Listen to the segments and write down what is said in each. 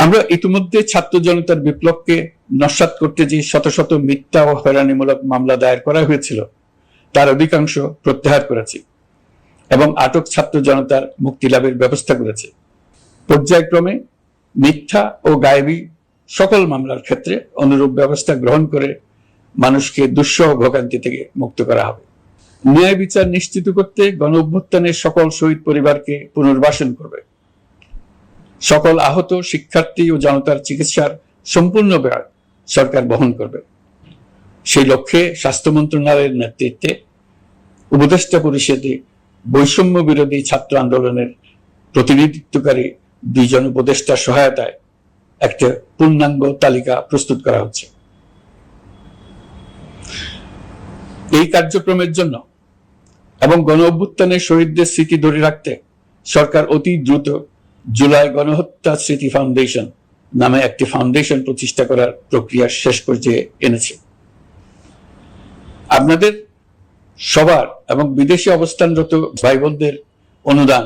আমরা ইতিমধ্যে ছাত্র জনতার বিপ্লবকে নস্যাৎ করতে যে শত শত মিথ্যা ও হয়রানিমূলক মামলা দায়ের করা হয়েছিল তার অধিকাংশ প্রত্যাহার করেছি এবং আটক ছাত্র জনতার মুক্তি লাভের ব্যবস্থা করেছে। পর্যায়ক্রমে মিথ্যা ও গায়েবী সকল মামলার ক্ষেত্রে অনুরূপ ব্যবস্থা গ্রহণ করে মানুষকে দুঃসহ ভোগান্তি থেকে মুক্ত করা হবে। ন্যায় বিচার নিশ্চিত করতে গণ অভ্যুত্থানের সকল শহীদ পরিবারকে পুনর্বাসন করবে। সকল আহত শিক্ষার্থী ও জনতার চিকিৎসার সম্পূর্ণ ব্যয় সরকার বহন করবে। সেই লক্ষ্যে স্বাস্থ্য মন্ত্রণালয়ের নেতৃত্বে উপদেষ্টা পরিষদে বৈষম্য বিরোধী ছাত্র আন্দোলনের প্রতিনিধিত্বকারী 2 জন উপদেষ্টার সহায়তায় একটা পূর্ণাঙ্গ তালিকা প্রস্তুত করা হচ্ছে। এই কার্যক্রমের জন্য এবং গণ অভ্যুত্থানের শহীদদের স্মৃতি ধরে রাখতে সরকার অতি দ্রুত জুলাই গণহত্যা স্মৃতি ফাউন্ডেশন নামে একটি ফাউন্ডেশন প্রতিষ্ঠা করার প্রক্রিয়া শেষ পর্যায়ে এনেছে। আপনাদের সবার এবং বিদেশে অবস্থানরত ভাই বোনদের অনুদান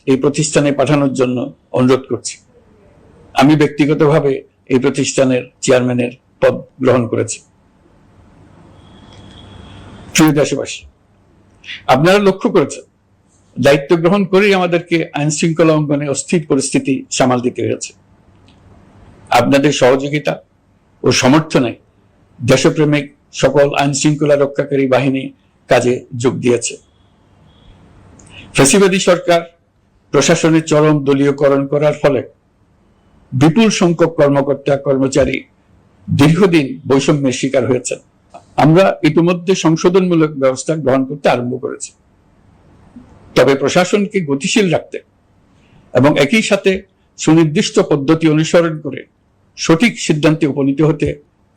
এই প্রতিষ্ঠানে পাঠানোর জন্য অনুরোধ করছি। আমি ব্যক্তিগতভাবে এই প্রতিষ্ঠানের চেয়ারম্যানের পদ গ্রহণ করেছি। প্রিয় দেশবাসী, আপনারা লক্ষ্য করেছেন দায়িত্ব গ্রহণ করেই আমাদেরকে আইন শৃঙ্খলা অঙ্গনে অস্থির পরিস্থিতি সামাল দিতে হয়েছে। আপনাদের সহযোগিতা ও সমর্থনে দেশপ্রেমিক সকল আইন শৃঙ্খলা রক্ষাকারী বাহিনী কাজে যোগ দিয়েছে। ফ্যাসিবাদী সরকার প্রশাসনের চরম দলীয়করণ করার ফলে বিপুল সংখ্যক কর্মকর্তা কর্মচারী দীর্ঘদিন বৈষম্যের শিকার হয়েছেন। আমরা ইতিমধ্যে সংশোধনমূলক ব্যবস্থা গ্রহণ করতে আরম্ভ করেছি। তবে প্রশাসনকে গতিশীল রাখতে এবং একই সাথে সুনির্দিষ্ট পদ্ধতি অনুসরণ করে সঠিক সিদ্ধান্তে উপনীত হতে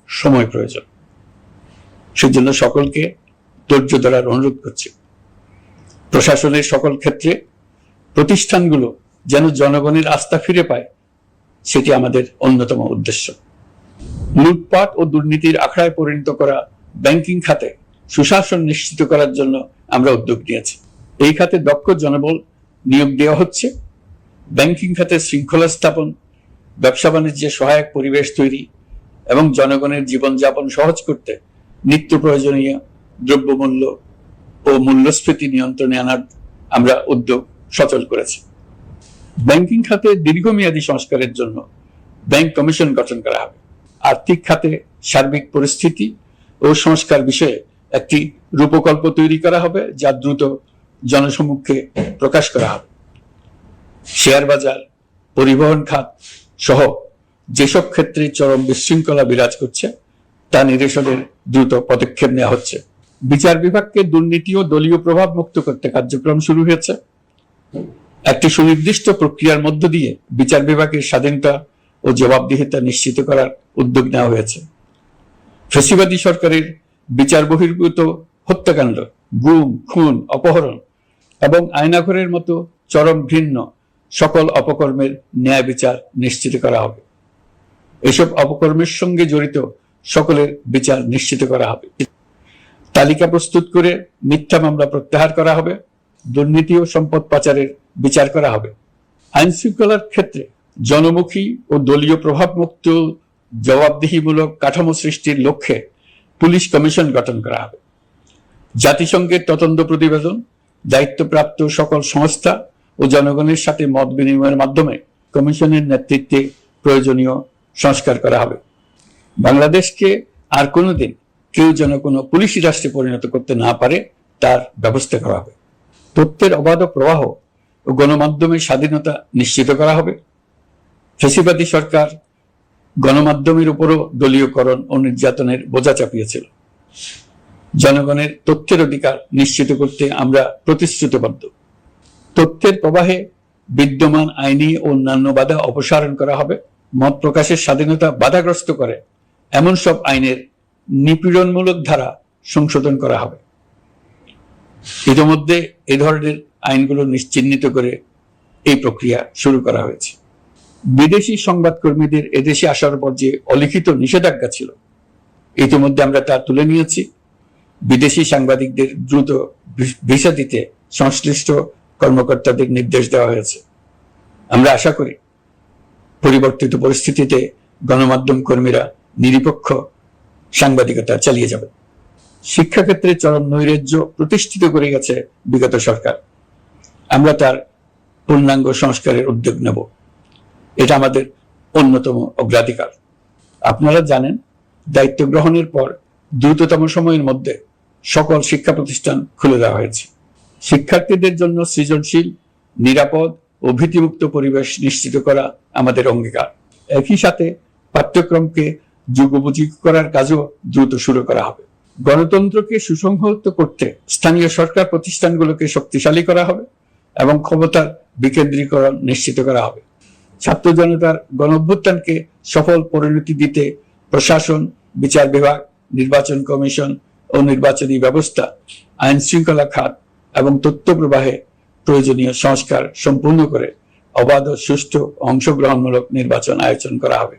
সময় প্রয়োজন। সেজন্য সকলকে ধৈর্য ধরার অনুরোধ করছি। প্রশাসনের সকল ক্ষেত্রে প্রতিষ্ঠানগুলো যেন জনগণের আস্থা ফিরে পায়, সেটি আমাদের অন্যতম উদ্দেশ্য। লুটপাট ও দুর্নীতির আখড়ায় পরিণত করা ব্যাংকিং খাতে সুশাসন নিশ্চিত করার জন্য আমরা উদ্যোগ নিয়েছি। এই খাতে দক্ষ জনবল নিয়োগ দেওয়া হচ্ছে। ব্যাংকিং খাতে শৃঙ্খলা স্থাপন, ব্যবসা বাণিজ্যে সহায়ক পরিবেশ তৈরি এবং জনগণের জীবনযাপন সহজ করতে নিত্য প্রয়োজনীয় দ্রব্যমূল্য ও মূল্যস্ফীতি নিয়ন্ত্রণে আনার আমরা উদ্যোগ সচল করেছি। ব্যাংকিং খাতে দীর্ঘমেয়াদী সংস্কারের জন্য ব্যাংক কমিশন গঠন করা হবে। আর্থিক খাতে সার্বিক পরিস্থিতি ও সংস্কার বিষয়ে একটি রূপকল্প তৈরি করা হবে, যা দ্রুত জনসমক্ষে প্রকাশ করা হবে। শেয়ার বাজার, পরিবহন খাত সহ যেসব ক্ষেত্রে চরম বিশৃঙ্খলা বিরাজ করছে তা নিরসনের দ্রুত পদক্ষেপ নেওয়া হচ্ছে। বিচার বিভাগকে দুর্নীতি ও দলীয় প্রভাব মুক্ত করতে কার্যক্রম শুরু হয়েছে। একটি সুনির্দিষ্ট প্রক্রিয়ার মধ্য দিয়ে বিচার বিভাগের স্বাধীনতা ও জবাবদিহিতা নিশ্চিত করার উদ্যোগ নেওয়া হয়েছে। ফ্যাসিবাদী সরকারের বিচার বহির্ভূত হত্যাকাণ্ড, গুম, খুন, অপহরণ এবং আয়নাঘরের মতো চরম ঘৃণ্য সকল অপকর্মের ন্যায় বিচার নিশ্চিত করা হবে। এসব অপকর্মের সঙ্গে জড়িত সকলের বিচার নিশ্চিত করা হবে। তালিকা প্রস্তুত করে মিথ্যা মামলা প্রত্যাহার করা হবে। দুর্নীতি ও সম্পদ পাচারের বিচার করা হবে। আইন শৃঙ্খলার ক্ষেত্রে জনমুখী ও দলীয় প্রভাবমুক্ত জবাবদিহিমূলক কাঠামো সৃষ্টির লক্ষ্যে পুলিশ কমিশন গঠন করা হবে। জাতিসংঘের তদন্ত প্রতিবেদন, দায়িত্বপ্রাপ্ত সকল সংস্থা ও জনগণের সাথে মত বিনিময়ের মাধ্যমে কমিশনের নেতৃত্বে প্রয়োজনীয় সংস্কার করা হবে। বাংলাদেশকে আর কোনোদিন কেউ যেন কোনো পুলিশি রাষ্ট্রে পরিণত করতে না পারে তার ব্যবস্থা করা হবে। তথ্যের অবাধ প্রবাহ ও গণমাধ্যমের স্বাধীনতা নিশ্চিত করা হবে। ফ্যাসিবাদী সরকার গণমাধ্যমের উপরও দলীয়করণ ও নির্যাতনের বোঝা চাপিয়েছিল। জনগণের তথ্যের অধিকার নিশ্চিত করতে আমরা প্রতিশ্রুতিবদ্ধ। তথ্যের প্রবাহে বিদ্যমান আইনি ও অন্যান্য বাধা অপসারণ করা হবে। মত প্রকাশের স্বাধীনতা বাধাগ্রস্ত করে এমন সব আইনের নিপীড়নমূলক ধারা সংশোধন করা হবে। ইতিমধ্যে এই ধরনের আইনগুলো চিহ্নিত করে এই প্রক্রিয়া শুরু করা হয়েছে। বিদেশি সংবাদকর্মীদের এদেশে আসার পর যে অলিখিত নিষেধাজ্ঞা ছিল, ইতিমধ্যে আমরা তা তুলে নিয়েছি। বিদেশি সাংবাদিকদের দ্রুত ভিসা দিতে সংশ্লিষ্ট কর্মকর্তাদের নির্দেশ দেওয়া হয়েছে। আমরা আশা করি পরিবর্তিত পরিস্থিতিতে গণমাধ্যম কর্মীরা নিরপেক্ষ সাংবাদিকতা চালিয়ে যাবে। শিক্ষাক্ষেত্রে চরম নৈরাজ্য প্রতিষ্ঠিত করে গেছে বিগত সরকার। আমরা তার পূর্ণাঙ্গ সংস্কারের উদ্যোগ নেব, এটা আমাদের অন্যতম অগ্রাধিকার। আপনারা জানেন, দায়িত্ব গ্রহণের পর দ্রুততম সময়ের মধ্যে সকল শিক্ষা প্রতিষ্ঠান খুলে দেওয়া হয়েছে। শিক্ষার্থীদের জন্য সৃজনশীল, নিরাপদ ও ভীতিমুক্ত পরিবেশ নিশ্চিত করা আমাদের অঙ্গীকার। একই সাথে পাঠ্যক্রমকে যুগোপযোগী করার কাজও দ্রুত শুরু করা হবে। গণতন্ত্রকে সুসংহত করতে স্থানীয় সরকার প্রতিষ্ঠানগুলোকে শক্তিশালী করা হবে এবং ক্ষমতার বিকেন্দ্রীকরণ নিশ্চিত করা হবে। ছাত্র জনতার গণঅভ্যুত্থানকে সফল পরিণতি দিতে প্রশাসন, বিচার বিভাগ, নির্বাচন কমিশন ও নির্বাচনী ব্যবস্থা, আইন শৃঙ্খলা খাত এবং তথ্য প্রবাহে প্রয়োজনীয় সংস্কার সম্পূর্ণ করে অবাধ ও সুষ্ঠু অংশগ্রহণমূলক নির্বাচন আয়োজন করা হবে।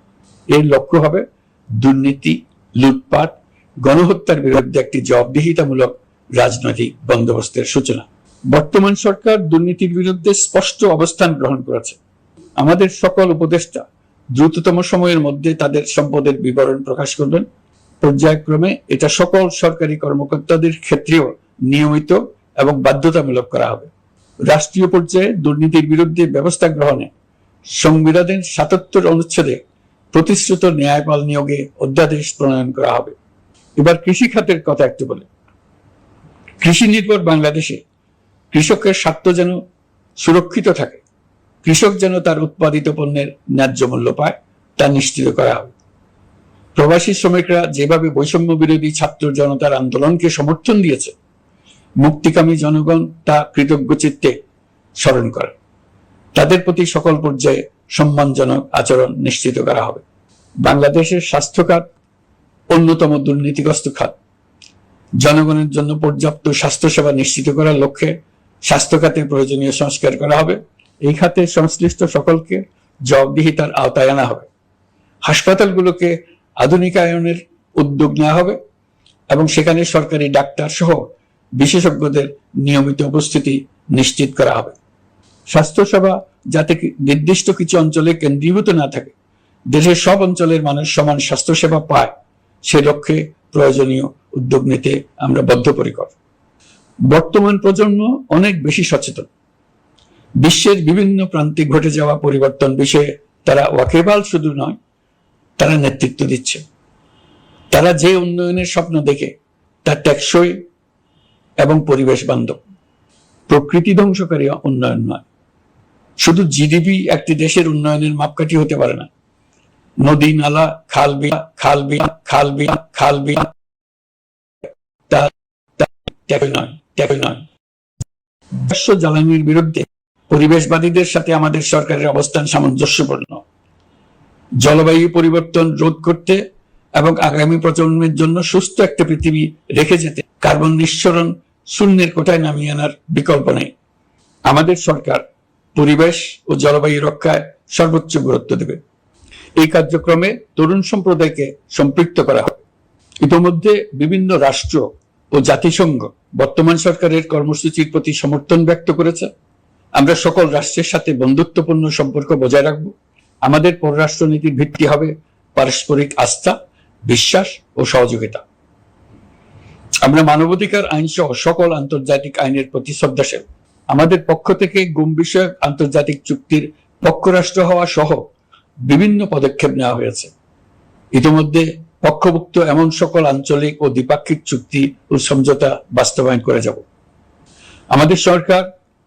এর লক্ষ্য হবে দুর্নীতি, লুটপাট, গণহত্যার বিরুদ্ধে একটি জবাবদিহিতামূলক রাজনৈতিক বন্দোবস্তের সূচনা। বর্তমান সরকার দুর্নীতির বিরুদ্ধে স্পষ্ট অবস্থান গ্রহণ করেছে। আমাদের সকল উপদেষ্টা দ্রুততম সময়ের মধ্যে তাদের সম্পদের বিবরণ প্রকাশ করবেন। পর্যায়ক্রমে এটা সকল সরকারি কর্মকর্তাদের ক্ষেত্রেও নিয়মিত এবং বাধ্যতামূলক করা হবে। রাষ্ট্রীয় পর্যায়ে দুর্নীতির বিরুদ্ধে ব্যবস্থা গ্রহণে সংবিধানের ৭৭ অনুচ্ছেদে প্রতিশ্রুত ন্যায়পাল নিয়োগে অধ্যাদেশ প্রণয়ন করা হবে। এবার কৃষি খাতের কথা একটু বলে। কৃষি নির্ভর বাংলাদেশে কৃষকের স্বার্থ যেন সুরক্ষিত থাকে, কৃষক যেন তার উৎপাদিত পণ্যের ন্যায্য মূল্য পায়, তা নিশ্চিত করা হবে। প্রবাসী শ্রমিকরা যেভাবে বৈষম্য বিরোধী ছাত্র জনতার আন্দোলনকে সমর্থন দিয়েছে, মুক্তিকামী জনগণ তা কৃতজ্ঞ চিত্তে স্মরণ করে। তাদের প্রতি সকল পর্যায়ে সম্মানজনক আচরণ নিশ্চিত করা হবে। বাংলাদেশের স্বাস্থ্য খাত অন্যতম দুর্নীতিগ্রস্ত খাত। জনগণের জন্য পর্যাপ্ত স্বাস্থ্যসেবা নিশ্চিত করার লক্ষ্যে স্বাস্থ্য খাতে প্রয়োজনীয় সংস্কার করা হবে। এই খাতে সংশ্লিষ্ট সকলকে জবাবদিহিতার আওতায় আনা হবে। হাসপাতালগুলোকে আধুনিকায়নের উদ্যোগ নেওয়া হবে এবং সেখানে সরকারি ডাক্তার সহ বিশেষজ্ঞদের নিয়মিত উপস্থিতি নিশ্চিত করা হবে। স্বাস্থ্যসেবা যাতে নির্দিষ্ট কিছু অঞ্চলে কেন্দ্রীভূত না থাকে, দেশের সব অঞ্চলের মানুষ সমান স্বাস্থ্যসেবা পায়, সে লক্ষ্যে প্রয়োজনীয় উদ্যোগ নিতে আমরা বদ্ধপরিকর। বর্তমান প্রজন্ম অনেক বেশি সচেতন। বিশ্বের বিভিন্ন প্রান্তে ঘটে যাওয়া পরিবর্তন বিষয়ে তারা ওয়াকিবহাল শুধু নয়, তারা নেতৃত্ব দিচ্ছে। তারা যে উন্নয়নের স্বপ্ন দেখে তা টেকসই এবং পরিবেশ বান্ধব, প্রকৃতি ধ্বংসকারী উন্নয়ন নয়। শুধু জিডিপি একটি দেশের উন্নয়নের মাপকাঠি হতে পারে না। নদী, নালা, খাল বিল জ্বালানির বিরুদ্ধে পরিবেশবাদীদের সাথে আমাদের সরকারের অবস্থান সামঞ্জস্যপূর্ণ। জলবায়ু পরিবর্তন রোধ করতে এবং আগামী প্রজন্মের জন্য সুস্থ একটা পৃথিবী রেখে যেতে কার্বন নিঃসরণ শূন্যের কোঠায় নামিয়ে আনার বিকল্প নেই। আমাদের সরকার পরিবেশ ও জলবায়ু রক্ষায় সর্বোচ্চ গুরুত্ব দেবে। এই কার্যক্রমে তরুণ সম্প্রদায়কে সম্পৃক্ত করা হবে। ইতোমধ্যে বিভিন্ন রাষ্ট্র ও জাতিসংঘ বর্তমান সরকারের কর্মসূচির প্রতি সমর্থন ব্যক্ত করেছে। আমরা সকল রাষ্ট্রের সাথে বন্ধুত্বপূর্ণ সম্পর্ক বজায় রাখব। আমাদের পররাষ্ট্রনীতির ভিত্তি হবে পারস্পরিক আস্থা, বিশ্বাস ও সহযোগিতা। আমরা মানবাধিকার আইন সহ সকল আন্তর্জাতিক আইনের প্রতি শ্রদ্ধাশীল। আমাদের পক্ষ থেকে গুম বিষয়ক আন্তর্জাতিক চুক্তির পক্ষরাষ্ট্র হওয়া সহ বিভিন্ন পদক্ষেপ নেওয়া হয়েছে। ইতিমধ্যে পক্ষভুক্ত এমন সকল আঞ্চলিক ও দ্বিপাক্ষিক চুক্তি ও সমঝোতা বাস্তবায়ন করে যাব। আমাদের সরকার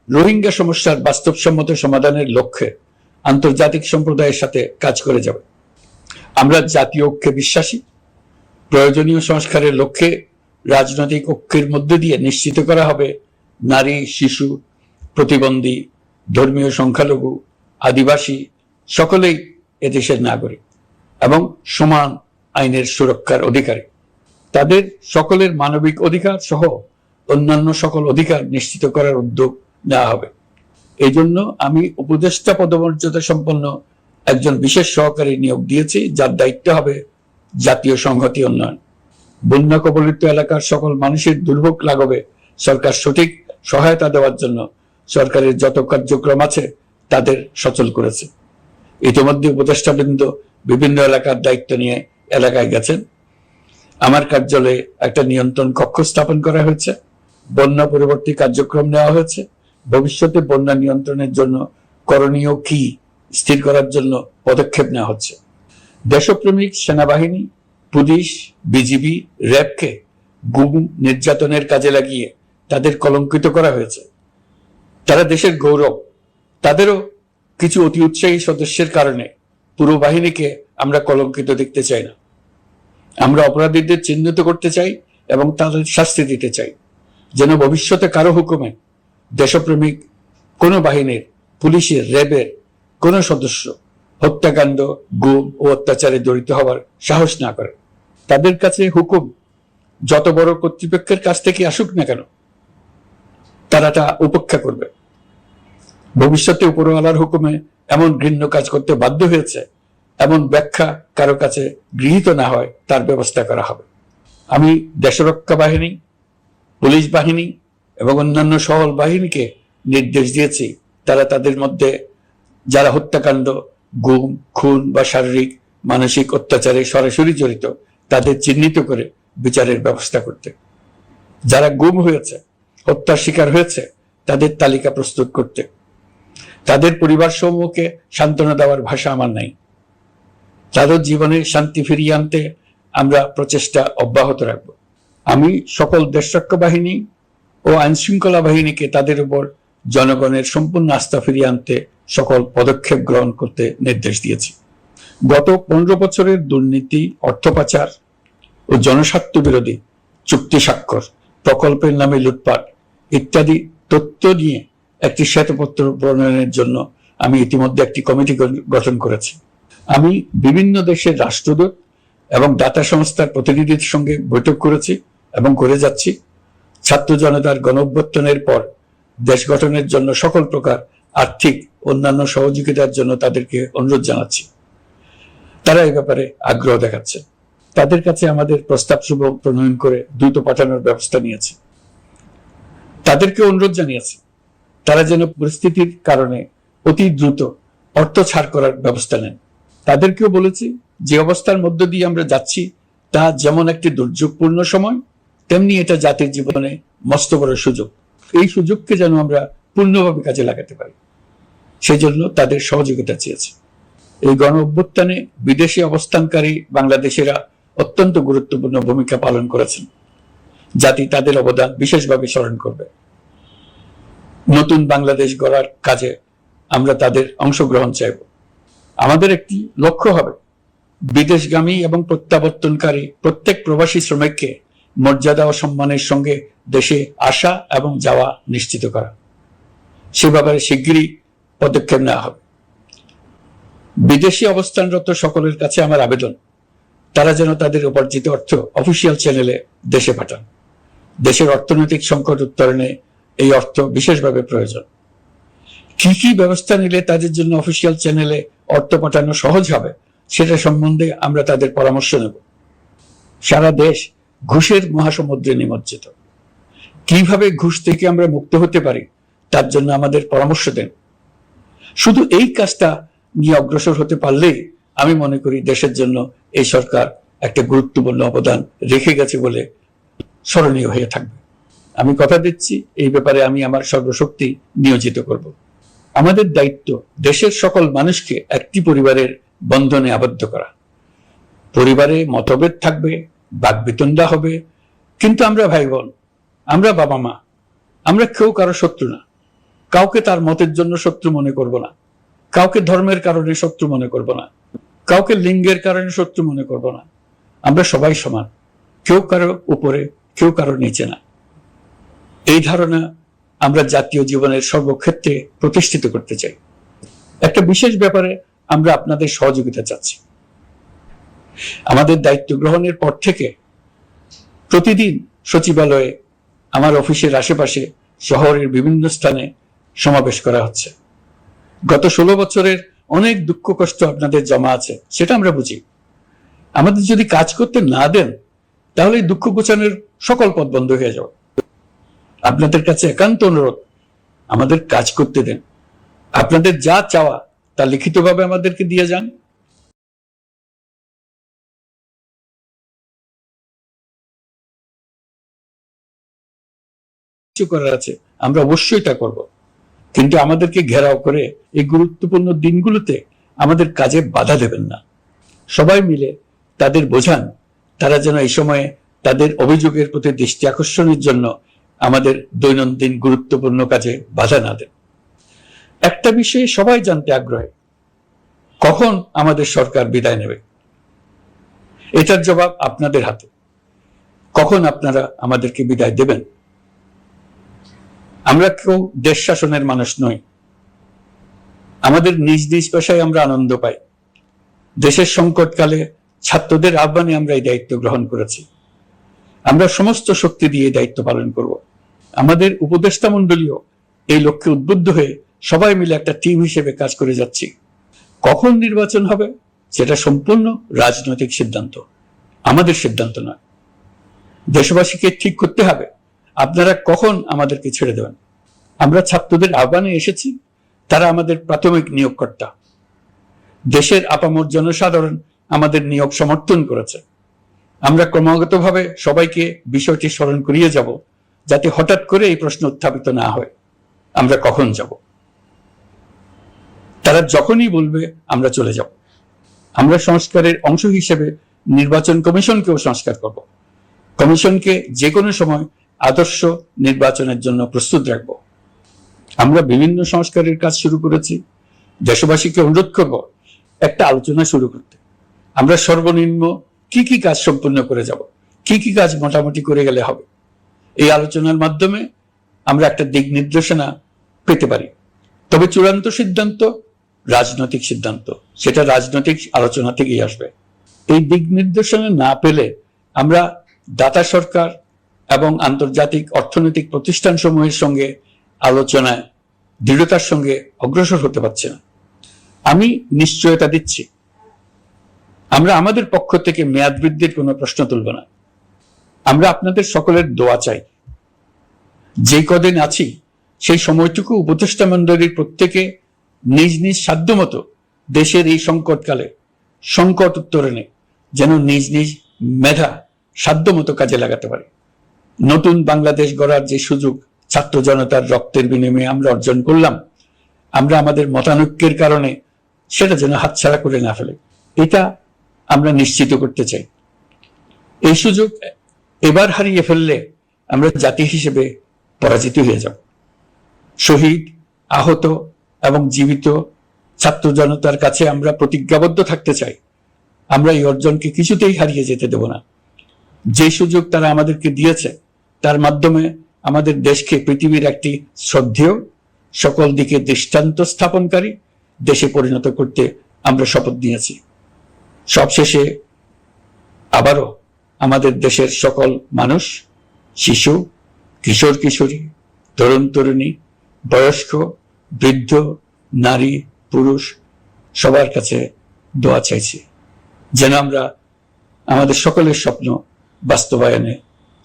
রোহিঙ্গা সমস্যার বাস্তবসম্মত সমাধানের লক্ষ্যে আন্তর্জাতিক সম্প্রদায়ের সাথে কাজ করে যাবে। আমরা জাতীয় ঐক্যে বিশ্বাসী। প্রয়োজনীয় সংস্কারের লক্ষ্যে রাজনৈতিক ঐক্যের মধ্য দিয়ে নিশ্চিত করা হবে নারী, শিশু, প্রতিবন্ধী, ধর্মীয় সংখ্যালঘু, আদিবাসী সকলেই এদেশের নাগরিক এবং সমান আইনের সুরক্ষার অধিকারী। তাদের সকলের মানবিক অধিকার সহ অন্যান্য সকল অধিকার নিশ্চিত করার উদ্যোগ নেওয়া হবে। এই জন্য আমি উপদেষ্টা পদমর্যাদা সম্পন্ন একজন বিশেষ সহকারী নিয়োগ দিয়েছি, যার দায়িত্ব হবে জাতীয় সংহতি উন্নয়ন। বন্যা কবলিত এলাকার সকল মানুষের দুর্ভোগ লাঘবে সরকার সঠিক সহায়তা দেওয়ার জন্য সরকারের যত কার্যক্রম আছে তাদের সচল করেছে। ইতিমধ্যে উপদেষ্টাবৃন্দ বিভিন্ন এলাকার দায়িত্ব নিয়ে এলাকায় গেছেন। আমার কার্যালয়ে একটা নিয়ন্ত্রণ কক্ষ স্থাপন করা হয়েছে, বন্যা পরবর্তী কার্যক্রম নেওয়া হয়েছে, ভবিষ্যতে বন্যা নিয়ন্ত্রণের জন্য করণীয় কি স্থির করার জন্য পদক্ষেপ নেওয়া হচ্ছে। দেশপ্রেমিক সেনাবাহিনী, পুলিশ, বিজিবি, র্যাবকে গুম নির্যাতনের কাজে লাগিয়ে তাদের কলঙ্কিত করা হয়েছে। তারা দেশের গৌরব। তাদেরও কিছু অতি উৎসাহী সদস্যের কারণে পুরো বাহিনীকে আমরা কলঙ্কিত দেখতে চাই না। আমরা অপরাধীদের চিহ্নিত করতে চাই এবং তাদের শাস্তি দিতে চাই, যেন ভবিষ্যতে কারো হুকুমে দেশপ্রেমিক কোনো বাহিনীর, পুলিশের, র্যাবের কোনো সদস্য হত্যাকাণ্ড, গুম ও অত্যাচারে জড়িত হওয়ার সাহস না করে। তাদের কাছে হুকুম যত বড় কর্তৃপক্ষের কাছ থেকে আসুক না কেন, তারা তা উপেক্ষা করবে। ভবিষ্যতে উপরওয়ালার হুকুমে এমন ঘৃণ্য কাজ করতে বাধ্য হয়েছে, এমন ব্যাখ্যা কারো কাছে গৃহীত না হয়, তার ব্যবস্থা করা হবে। আমি দেশরক্ষা বাহিনী, পুলিশ বাহিনী এবং অন্যান্য সহল বাহিনীকে নির্দেশ দিয়েছি, তারা তাদের মধ্যে যারা হত্যাকাণ্ড, গুম, খুন বা শারীরিক মানসিক অত্যাচারে সরাসরি জড়িত, তাদের চিহ্নিত করে বিচারের ব্যবস্থা করতে। যারা গুম হয়েছে, হত্যার শিকার হয়েছে, তাদের তালিকা প্রস্তুত করতে। তাদের পরিবার সমূহকে সান্ত্বনা দেওয়ার ভাষা আমার নাই। তাদের জীবনে শান্তি ফিরিয়ে আনতে আমরা প্রচেষ্টা অব্যাহত রাখব। আমি সকল দেশরক্ষা বাহিনী ও আইন শৃঙ্খলা বাহিনীকে তাদের উপর জনগণের সম্পূর্ণ আস্থা ফিরিয়ে আনতে সকল পদক্ষেপ গ্রহণ করতে নির্দেশ দিয়েছি। গত 15 বছরের দুর্নীতি, অর্থ পাচার ও জনস্বার্থ বিরোধী চুক্তি স্বাক্ষর, প্রকল্পের নামে লুটপাট ইত্যাদি তথ্য নিয়ে একটি শ্বেতপত্র প্রণয়নের জন্য আমি ইতিমধ্যে একটি কমিটি গঠন করেছি। আমি বিভিন্ন দেশের রাষ্ট্রদূত এবং দাতা সংস্থার প্রতিনিধিদের সঙ্গে বৈঠক করেছি এবং করে যাচ্ছি। ছাত্র জনতার গণঅভ্যুত্থানের পর দেশ গঠনের জন্য সকল প্রকার আর্থিক অন্যান্য সহযোগিতার জন্য তাদেরকে অনুরোধ জানাচ্ছি। তারা এই ব্যাপারে আগ্রহ দেখাচ্ছে। তাদের কাছে আমাদের প্রস্তাব সমূহ প্রণয়ন করে দ্রুত পাঠানোর ব্যবস্থা নিয়েছে। তাদেরকে অনুরোধ জানিয়েছি তারা যেন পরিস্থিতির কারণে অতি দ্রুত অর্থ ছাড় করার ব্যবস্থা নেন। তাদেরকেও বলেছি যে অবস্থার মধ্য দিয়ে আমরা যাচ্ছি তা যেমন একটি দুর্যোগপূর্ণ সময়, তেমনি এটা জাতির জীবনে মস্ত বড় সুযোগ। এই সুযোগকে যেন আমরা পূর্ণভাবে কাজে লাগাতে পারি, সেই জন্য তাদের সহযোগিতা চেয়েছি। এই গণ অভ্যুত্থানে বিদেশে অবস্থানকারী বাংলাদেশিরা অত্যন্ত গুরুত্বপূর্ণ ভূমিকা পালন করেছেন। জাতি তাদের অবদান বিশেষভাবে স্মরণ করবে। নতুন বাংলাদেশ গড়ার কাজে আমরা তাদের অংশগ্রহণ চাইব। আমাদের একটি লক্ষ্য হবে বিদেশগামী এবং প্রত্যাবর্তনকারী প্রত্যেক প্রবাসী শ্রমিককে মর্যাদা ও সম্মানের সঙ্গে দেশে আসা এবং যাওয়া নিশ্চিত করা। সে ব্যাপারে শিগগিরই পদক্ষেপ নেওয়া হবে। বিদেশি অবস্থানরত সকলের কাছে আমার আবেদন, তারা যেন তাদের উপার্জিত অর্থ অফিসিয়াল চ্যানেলে দেশে পাঠান। দেশের অর্থনৈতিক সংকট উত্তরণে এই অর্থ বিশেষভাবে প্রয়োজন। কি কি ব্যবস্থা নিলে তাদের জন্য অফিসিয়াল চ্যানেলে অর্থ পাঠানো সহজ হবে, সেটা সম্বন্ধে আমরা তাদের পরামর্শ নেব। সারা দেশ ঘুষের মহাসমুদ্রে নিমজ্জিত। কিভাবে ঘুষ থেকে আমরা মুক্ত হতে পারি, তার জন্য আমাদের পরামর্শ দেন। শুধু এই কাজটা নিয়ে অগ্রসর হতে পারলেই আমি মনে করি দেশের জন্য এই সরকার একটা গুরুত্বপূর্ণ অবদান রেখে গেছে বলে স্মরণীয় হয়ে থাকবে। আমি কথা দিচ্ছি, এই ব্যাপারে আমি আমার সর্বশক্তি নিয়োজিত করব। আমাদের দায়িত্ব দেশের সকল মানুষকে একটি পরিবারের বন্ধনে আবদ্ধ করা। পরিবারে মতভেদ থাকবে, বাকবিতণ্ডা হবে, কিন্তু আমরা ভাই বোন, আমরা বাবা মা, আমরা কেউ কারো শত্রু না। কাউকে তার মতের জন্য শত্রু মনে করব না, কাউকে ধর্মের কারণে শত্রু মনে করব না, কাউকে লিঙ্গের কারণে শত্রু মনে করব না। আমরা সবাই সমান, কেউ কারো উপরে, কেউ কারো নিচে না। এই ধারণা আমরা জাতীয় জীবনের সর্বক্ষেত্রে প্রতিষ্ঠিত করতে চাই। একটা বিশেষ ব্যাপারে আমরা আপনাদের সহযোগিতা চাচ্ছি। আমাদের দায়িত্ব গ্রহণের পর থেকে প্রতিদিন সচিবালয়ে, আমার অফিসের আশেপাশে, শহরের বিভিন্ন স্থানে সমাবেশ করা হচ্ছে। গত 16 বছরের অনেক দুঃখ কষ্ট আপনাদের জমা আছে, সেটা আমরা বুঝি। আমাদের যদি কাজ করতে না দেন, তাহলে দুঃখ ঘোচানোর সকল পথ বন্ধ হয়ে যাবে। আপনাদের কাছে একান্ত অনুরোধ, আমাদের কাজ করতে দেন। আপনাদের যা চাওয়া তা লিখিতভাবে আমাদেরকে দিয়ে যান। কিছু করার আছে আমরা অবশ্যই তা করব, কিন্তু আমাদেরকে ঘেরাও করে এই গুরুত্বপূর্ণ দিনগুলোতে আমাদের কাজে বাধা দেবেন না। সবাই মিলে তাদের বোঝান তারা যেন এই সময়ে তাদের অভিযোগের প্রতি দৃষ্টি আকর্ষণের জন্য আমাদের দৈনন্দিন গুরুত্বপূর্ণ কাজে বাধা না দেন। একটা বিষয়ে সবাই জানতে আগ্রহী, কখন আমাদের সরকার বিদায় নেবে? এটার জবাব আপনাদের হাতে। কখন আপনারা আমাদেরকে বিদায় দেবেন? আমরা কেউ দেশ শাসনের মানুষ নই। আমাদের নিজ নিজ পেশায় আমরা আনন্দ পাই। দেশের সংকটকালে ছাত্রদের আহ্বানে আমরা এই দায়িত্ব গ্রহণ করেছি। আমরা সমস্ত শক্তি দিয়ে দায়িত্ব পালন করব। আমাদের উপদেষ্টা মণ্ডলীও এই লক্ষ্যে উদ্বুদ্ধ হয়ে সবাই মিলে একটা টিম হিসেবে কাজ করে যাচ্ছি। কখন নির্বাচন হবে সেটা সম্পূর্ণ রাজনৈতিক সিদ্ধান্ত, আমাদের সিদ্ধান্ত নয়। দেশবাসীকে ঠিক করতে হবে আপনারা কখন আমাদেরকে ছেড়ে দেবেন। আমরা ছাত্রদের আহ্বানে এসেছি, তারা আমাদের প্রাথমিক নিয়োগকর্তা। দেশের আপামর জনসাধারণ আমাদের নিয়োগ সমর্থন করেছে। আমরা ক্রমাগতভাবে সবাইকে বিষয়টি স্মরণ করিয়ে যাব, যাতে হঠাৎ করে এই প্রশ্ন উত্থাপিত না হয় আমরা কখন যাব। তারা যখনই বলবে আমরা চলে যাব। আমরা সংস্কারের অংশ হিসেবে নির্বাচন কমিশনকেও সংস্কার করব। কমিশনকে যে কোনো সময় আদর্শ নির্বাচনের জন্য প্রস্তুত রাখব। আমরা বিভিন্ন সংস্কারের কাজ শুরু করেছি। দেশবাসীকে অনুরোধ করব একটা আলোচনা শুরু করতে। আমরা সর্বনিম্ন কি কি কাজ সম্পূর্ণ করে যাব, কি কি কাজ মোটামুটি করে গেলে হবে। এই আলোচনার মাধ্যমে আমরা একটা দিক নির্দেশনা পেতে পারি। তবে চূড়ান্ত সিদ্ধান্ত রাজনৈতিক সিদ্ধান্ত, সেটা রাজনৈতিক আলোচনা থেকেই আসবে। এই দিক নির্দেশনা না পেলে আমরা দাতা সরকার এবং আন্তর্জাতিক অর্থনৈতিক প্রতিষ্ঠান সমূহের সঙ্গে আলোচনায় দৃঢ়তার সঙ্গে অগ্রসর হতে পারছি না। আমি নিশ্চয়তা দিচ্ছি, আমরা আমাদের পক্ষ থেকে মেয়াদ বৃদ্ধির কোনো প্রশ্ন তুলব না। আমরা আপনাদের সকলের দোয়া চাই। যে কদিন আছি সেই সময়টুকু উপদেষ্টা মণ্ডলীর প্রত্যেকে নিজ নিজ সাধ্যমতো দেশের এই সংকটকালে সংকট উত্তরণে যেন নিজ নিজ মেধা সাধ্যমতো কাজে লাগাতে পারে। নতুন বাংলাদেশ গড়ার যে সুযোগ ছাত্র জনতার রক্তের বিনিময়ে আমরা অর্জন করলাম, আমরা আমাদের মতানৈক্যের কারণে সেটা যেন হাতছাড়া করে না ফেলে, এটা আমরা নিশ্চিত করতে চাই। এই সুযোগ এবার হারিয়ে ফেললে আমরা জাতি হিসেবে পরাজিত হয়ে যাব। শহীদ, আহত এবং জীবিত ছাত্র জনতার কাছে আমরা প্রতিজ্ঞাবদ্ধ থাকতে চাই। আমরা এই অর্জনকে কিছুতেই হারিয়ে যেতে দেব না। যে সুযোগ তারা আমাদেরকে দিয়েছে তার মাধ্যমে আমাদের দেশকে পৃথিবীর একটি শ্রদ্ধেয়, সকল দিকে দৃষ্টান্ত স্থাপনকারী দেশে পরিণত করতে আমরা শপথ নিয়েছি। সবশেষে আবারও আমাদের দেশের সকল মানুষ, শিশু, কিশোর কিশোরী, তরুণ তরুণী, বয়স্ক, বৃদ্ধ, নারী, পুরুষ সবার কাছে দোয়া চাইছি যেন আমরা আমাদের সকলের স্বপ্ন বাস্তবায়নে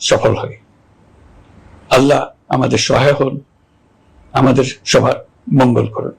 সফল হই। আল্লাহ আমাদের সহায় হন, আমাদের সবার মঙ্গল করুন।